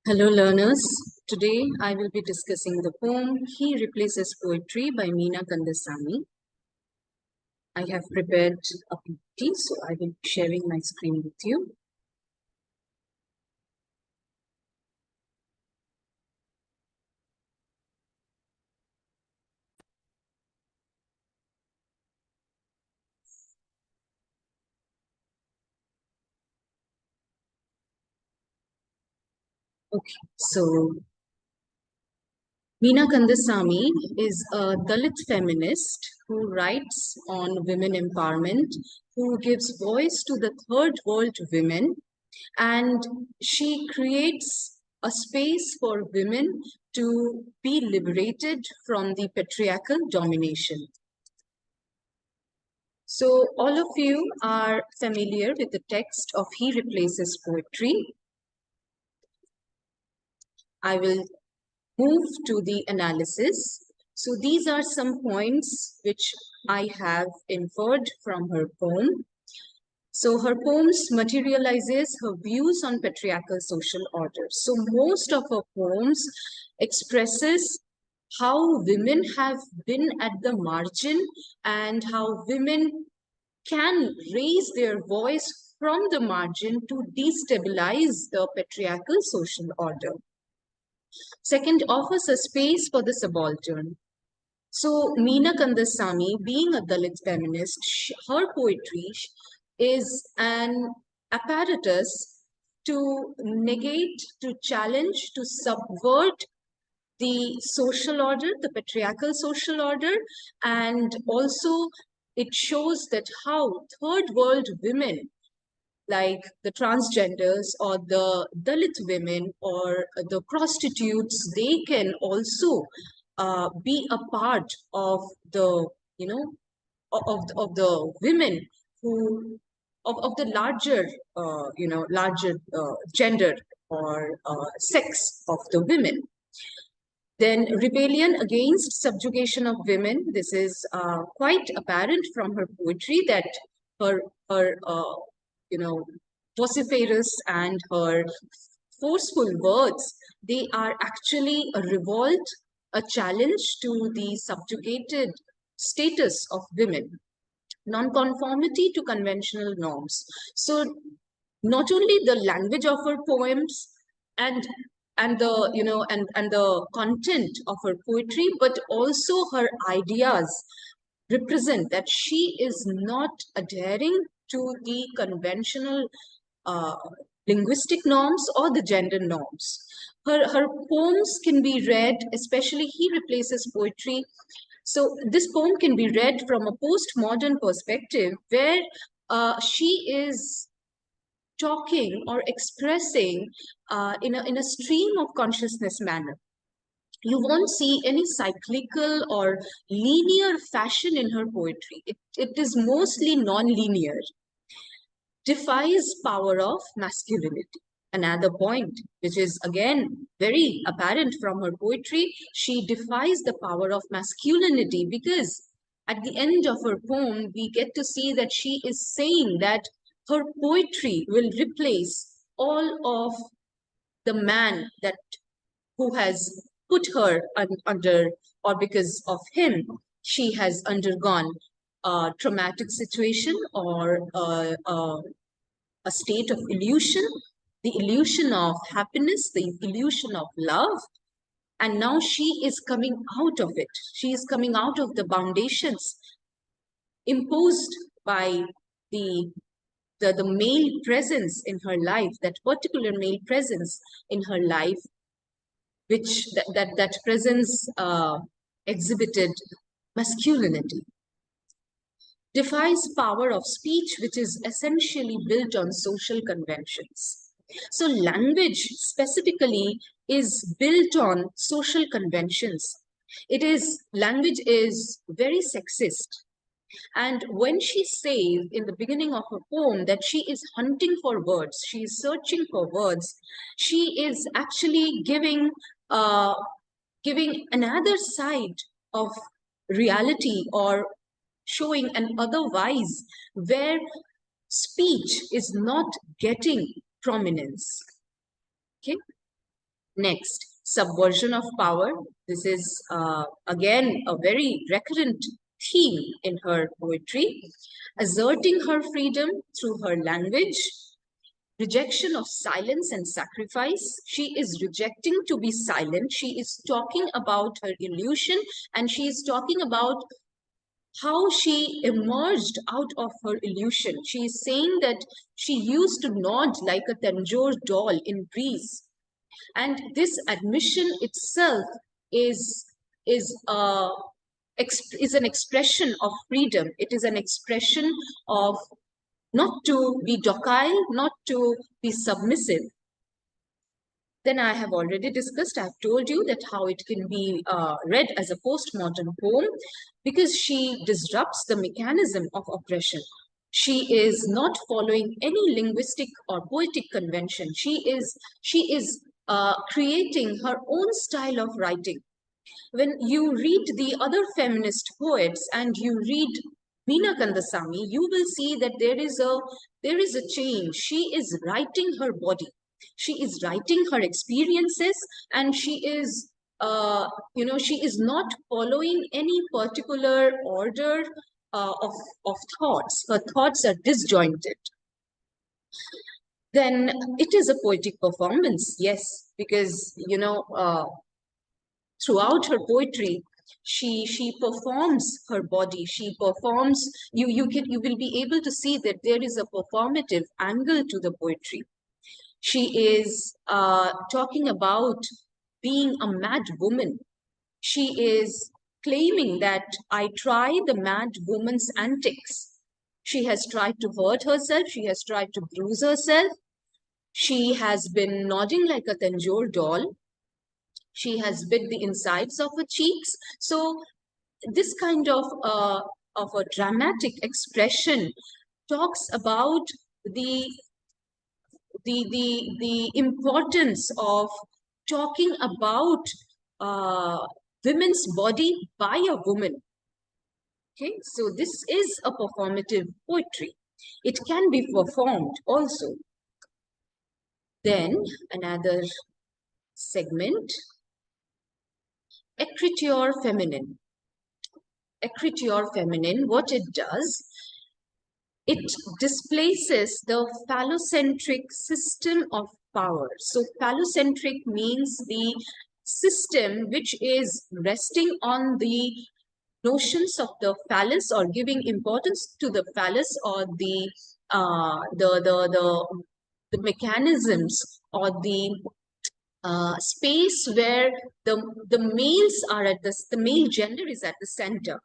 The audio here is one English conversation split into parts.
Hello learners, today I will be discussing the poem He Replaces Poetry by Meena Kandasamy. I have prepared a PPT, so I will be sharing my screen with you. Okay, so Meena Kandasamy is a Dalit feminist who writes on women empowerment, who gives voice to the third world women, and she creates a space for women to be liberated from the patriarchal domination. So all of you are familiar with the text of He Replaces Poetry. I will move to the analysis. So these are some points which I have inferred from her poem. So her poems materializes her views on patriarchal social order. So most of her poems expresses how women have been at the margin and how women can raise their voice from the margin to destabilize the patriarchal social order. Second, offers a space for the subaltern. So Meena Kandasamy, being a Dalit feminist, her poetry is an apparatus to negate, to challenge, to subvert the social order, the patriarchal social order, and also it shows that how third world women like the transgenders or the Dalit women or the prostitutes, they can also be a part of the, of the women who, of the larger, larger gender or sex of the women. Then rebellion against subjugation of women. This is quite apparent from her poetry that her vociferous and her forceful words, they are actually a revolt, a challenge to the subjugated status of women, nonconformity to conventional norms. So not only the language of her poems and the and the content of her poetry, but also her ideas represent that she is not adhering to the conventional uh, linguistic norms or the gender norms. Her poems can be read, especially He Replaces Poetry. So this poem can be read from a postmodern perspective where she is talking or expressing in a stream of consciousness manner. You won't see any cyclical or linear fashion in her poetry. It is mostly non-linear. Defies power of masculinity. Another point, which is again very apparent from her poetry, she defies the power of masculinity because at the end of her poem, we get to see that she is saying that her poetry will replace all of the man that who has put her under, or because of him, she has undergone a traumatic situation or a state of illusion, the illusion of happiness, the illusion of love. And now she is coming out of it. She is coming out of the foundations imposed by the the male presence in her life, that particular male presence in her life, which that presence exhibited masculinity. Defies power of speech, which is essentially built on social conventions. So language specifically is built on social conventions. Language is very sexist. And when she says in the beginning of her poem that she is hunting for words, she is searching for words, she is actually uh, giving another side of reality or showing an otherwise where speech is not getting prominence. Okay. Next, subversion of power. This is again a very recurrent theme in her poetry, asserting her freedom through her language, rejection of silence and sacrifice. She is rejecting to be silent. She is talking about her illusion, and she is talking about how she emerged out of her illusion. She is saying that she used to nod like a Tanjore doll in Greece, and this admission itself is is a is an expression of freedom. It is an expression of not to be docile, not to be submissive. Then I have already discussed, I've told you that how it can be read as a postmodern poem, because she disrupts the mechanism of oppression. She is not following any linguistic or poetic convention. She is creating her own style of writing. When you read the other feminist poets and you read Meena Kandasamy, you will see that there is a change. She is writing her body. She is writing her experiences, and she is not following any particular order of thoughts. Her thoughts are disjointed. Then it is a poetic performance, yes, because throughout her poetry, she performs her body. She performs. You will be able to see that there is a performative angle to the poetry. She is talking about being a mad woman. She is claiming that I try the mad woman's antics. She has tried to hurt herself. She has tried to bruise herself. She has been nodding like a Tanjore doll. She has bit the insides of her cheeks. So this kind of a dramatic expression talks about the the importance of talking about uh, women's body by a woman. Okay, so this is a performative poetry. It can be performed also. Then another segment, écriture feminine. Écriture feminine, what it does, it displaces the phallocentric system of power. So phallocentric means the system which is resting on the notions of the phallus, or giving importance to the phallus, or the mechanisms, or the space where the males are at the male gender is at the center.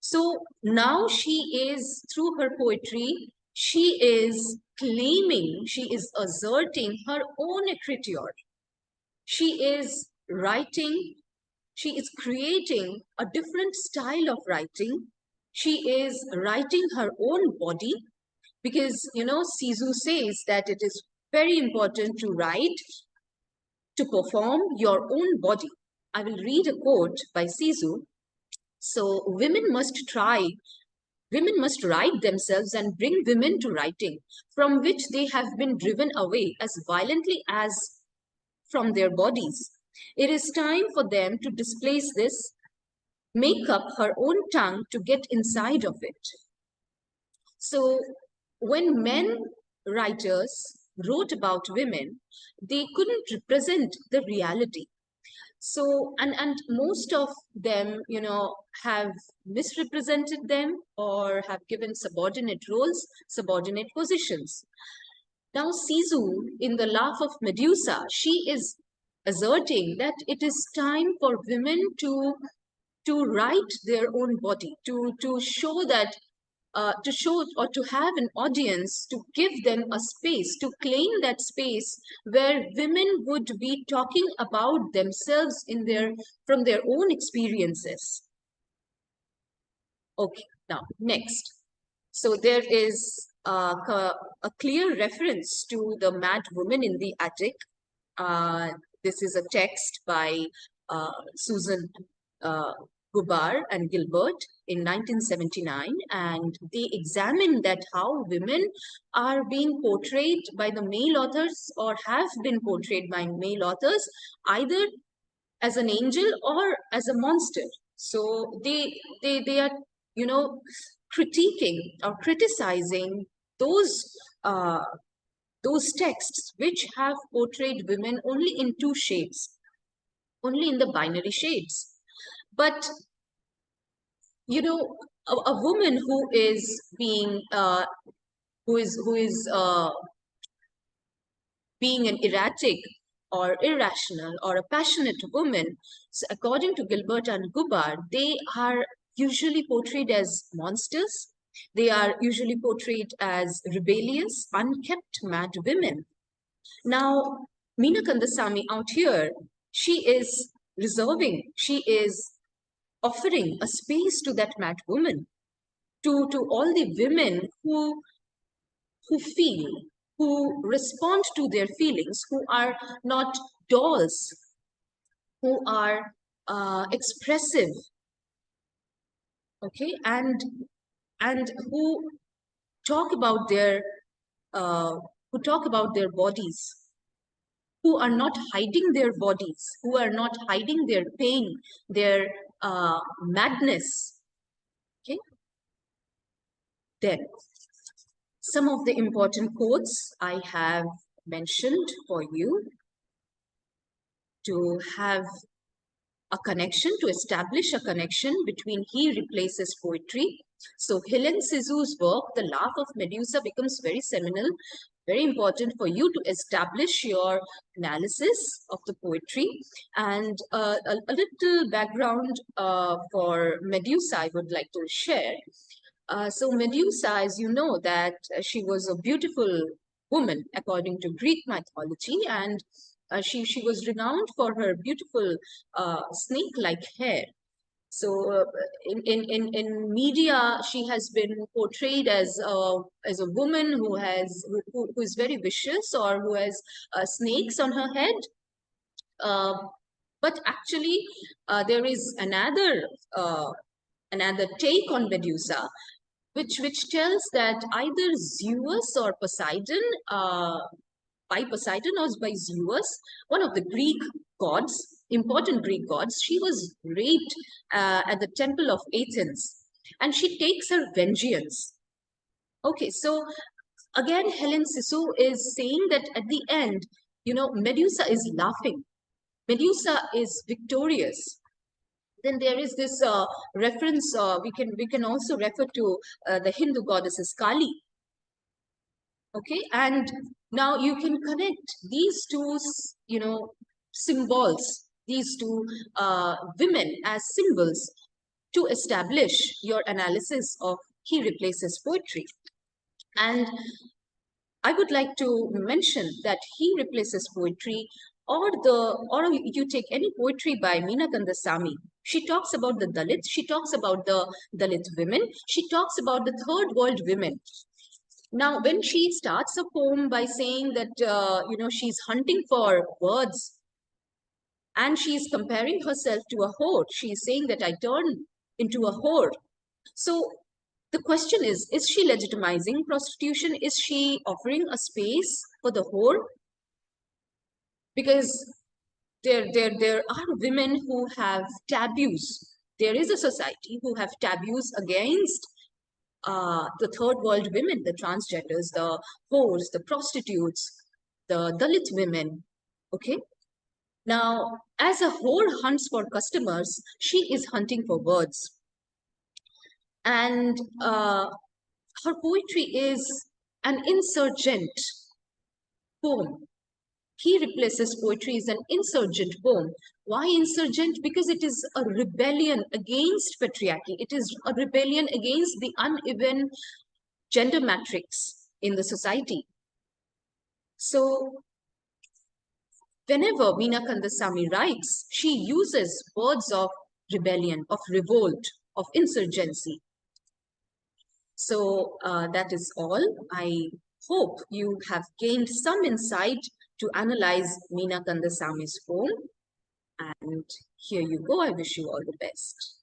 So now she is, through her poetry, she is claiming, she is asserting her own écriture. She is writing, she is creating a different style of writing. She is writing her own body, because, Sisu says that it is very important to write, to perform your own body. I will read a quote by Sisu. So women must write themselves and bring women to writing, from which they have been driven away as violently as from their bodies. It is time for them to displace this, make up her own tongue to get inside of it. So when men writers wrote about women, they couldn't represent the reality. So and most of them, have misrepresented them, or have given subordinate roles, subordinate positions. Now Sisu, in The Laugh of Medusa, she is asserting that it is time for women to write their own body, to show that, to show or to have an audience, to give them a space, to claim that space where women would be talking about themselves from their own experiences. Okay, now next. So there is a clear reference to the mad woman in the attic. This is a text by Susan Gubar and Gilbert in 1979, and they examined that how women are being portrayed by the male authors or have been portrayed by male authors either as an angel or as a monster. So they are, you know, critiquing or criticizing those uh, those texts which have portrayed women only in two shades, only in the binary shades. But a woman who is being being an erratic or irrational or a passionate woman, so according to Gilbert and Gubar, they are usually portrayed as monsters. They are usually portrayed as rebellious, unkept, mad women. Now, Meena Kandasamy out here, she is she is offering a space to that mad woman, to all the women who feel, who respond to their feelings, who are not dolls, who are expressive, okay, and talk about their uh, who talk about their bodies, who are not hiding their bodies, who are not hiding their pain, their madness. Okay, then some of the important quotes I have mentioned for you to have a connection, to establish a connection between he replaces poetry. So Helen Sisu's work, The Laugh of Medusa, becomes very seminal, very important for you to establish your analysis of the poetry. And a little background for Medusa I would like to share. So Medusa, as you know, that she was a beautiful woman according to Greek mythology, and she was renowned for her beautiful snake-like hair. So in media, she has been portrayed as a woman who is very vicious or who has snakes on her head. Uh, but actually, there is another take on Medusa, which tells that either Zeus or Poseidon, by Poseidon or by Zeus, one of the Greek gods, important Greek gods, she was raped at the temple of Athens, and she takes her vengeance. Okay, so again, Helen Sisu is saying that at the end, Medusa is laughing. Medusa is victorious. Then there is this reference, we can also refer to the Hindu goddesses Kali. Okay, and now you can connect these two, symbols, these two women as symbols to establish your analysis of he replaces poetry. And I would like to mention that he replaces poetry, or you take any poetry by Meena Kandasamy. She talks about the Dalits, she talks about the Dalit women, she talks about the third world women. Now, when she starts a poem by saying that, she's hunting for words and she's comparing herself to a whore, she's saying that I turn into a whore. So the question is she legitimizing prostitution? Is she offering a space for the whore? Because there are women who have taboos. There is a society who have taboos against the third world women, the transgenders, the whores, the prostitutes, the Dalit women. Okay. Now, as a whore hunts for customers, she is hunting for words. And her poetry is an insurgent poem. He replaces poetry is an insurgent poem. Why insurgent? Because it is a rebellion against patriarchy. It is a rebellion against the uneven gender matrix in the society. So whenever Meena Kandasamy writes, she uses words of rebellion, of revolt, of insurgency. So that is all. I hope you have gained some insight to analyze Meena Kandasamy's poem. And here you go. I wish you all the best.